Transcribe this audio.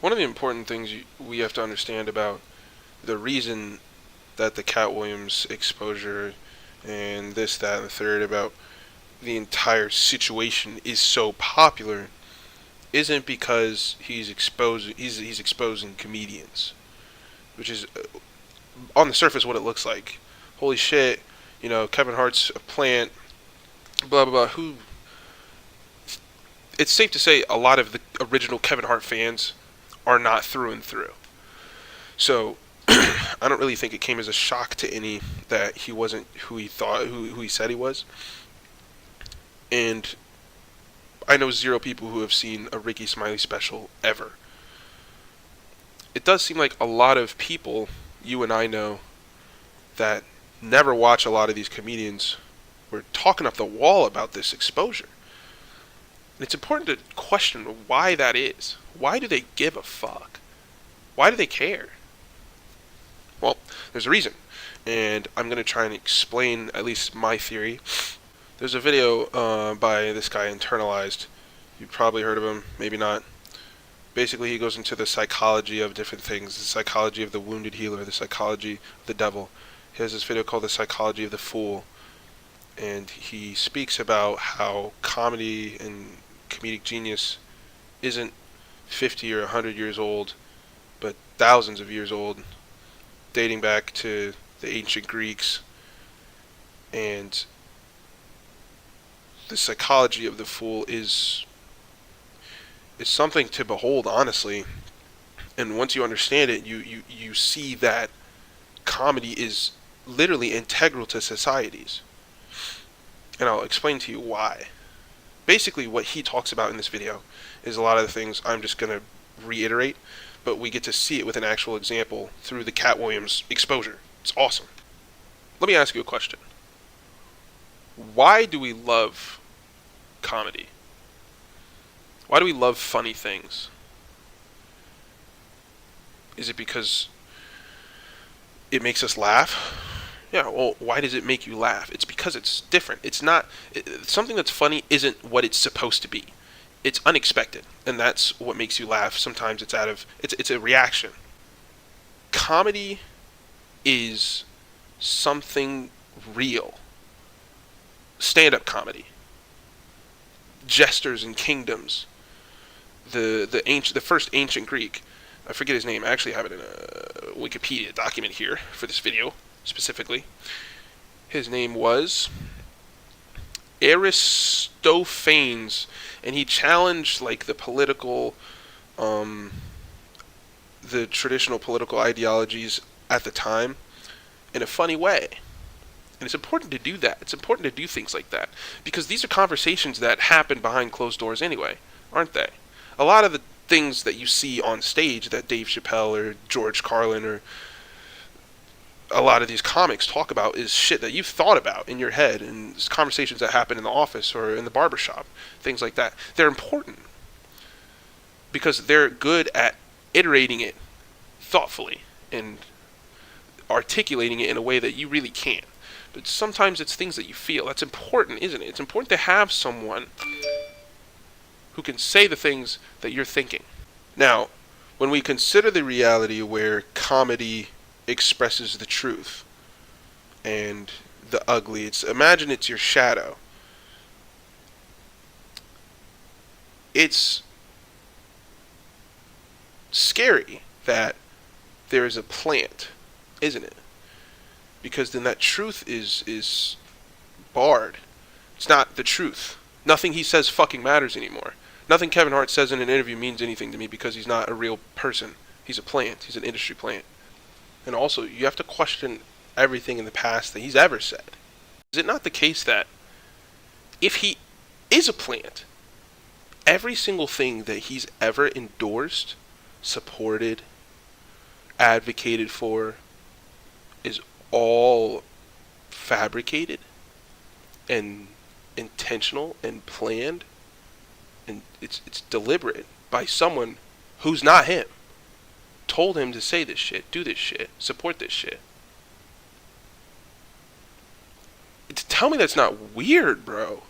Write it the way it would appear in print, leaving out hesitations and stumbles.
One of the important things we have to understand about the reason that the Cat Williams exposure and this, that, and the third about the entire situation is so popular isn't because he's exposing comedians, which is on the surface what it looks like. Holy shit, Kevin Hart's a plant, blah blah blah. Who? It's safe to say a lot of the original Kevin Hart fans are not through and through. So I don't really think it came as a shock to any that he wasn't who he said he was. And I know zero people who have seen a Ricky Smiley special ever. It does seem like a lot of people you and I know that never watch a lot of these comedians were talking up the wall about this exposure. And it's important to question why that is. Why do they give a fuck? Why do they care? Well, there's a reason. And I'm going to try and explain at least my theory. There's a video by this guy, Internalized. You've probably heard of him, maybe not. Basically, he goes into the psychology of different things. The psychology of the wounded healer, the psychology of the devil. He has this video called The Psychology of the Fool. And he speaks about how comedy and comedic genius isn't 50 or 100 years old, but thousands of years old, dating back to the ancient Greeks. And the psychology of the fool is something to behold, honestly. And once you understand it, you see that comedy is literally integral to societies. And I'll explain to you why. Basically, what he talks about in this video is a lot of the things I'm just going to reiterate, but we get to see it with an actual example through the Cat Williams exposure. It's awesome. Let me ask you a question. Why do we love comedy? Why do we love funny things? Is it because it makes us laugh? Yeah, well, why does it make you laugh? It's because it's different. It's not... something that's funny isn't what it's supposed to be. It's unexpected, and that's what makes you laugh. Sometimes it's out of... It's a reaction. Comedy is something real. Stand-up comedy. Jesters and kingdoms. The first ancient Greek. I forget his name. I actually have it in a Wikipedia document here for this video, specifically. His name was Aristophanes, and he challenged like the traditional political ideologies at the time in a funny way. And it's important to do that. It's important to do things like that because these are conversations that happen behind closed doors anyway, aren't they? A lot of the things that you see on stage that Dave Chappelle or George Carlin or a lot of these comics talk about is shit that you've thought about in your head, and it's conversations that happen in the office or in the barbershop, things like that. They're important because they're good at iterating it thoughtfully and articulating it in a way that you really can't. But sometimes it's things that you feel. That's important, isn't it? It's important to have someone who can say the things that you're thinking. Now, when we consider the reality where comedy expresses the truth and the ugly, imagine it's your shadow. It's scary that there is a plant, isn't it? Because then that truth is barred. It's not the truth. Nothing he says fucking matters anymore. Nothing Kevin Hart says in an interview means anything to me because he's not a real person. He's a plant. He's an industry plant. And also, you have to question everything in the past that he's ever said. Is it not the case that if he is a plant, every single thing that he's ever endorsed, supported, advocated for is all fabricated and intentional and planned, and it's deliberate by someone who's not him. Told him to say this shit, do this shit, support this shit. Tell me that's not weird, bro.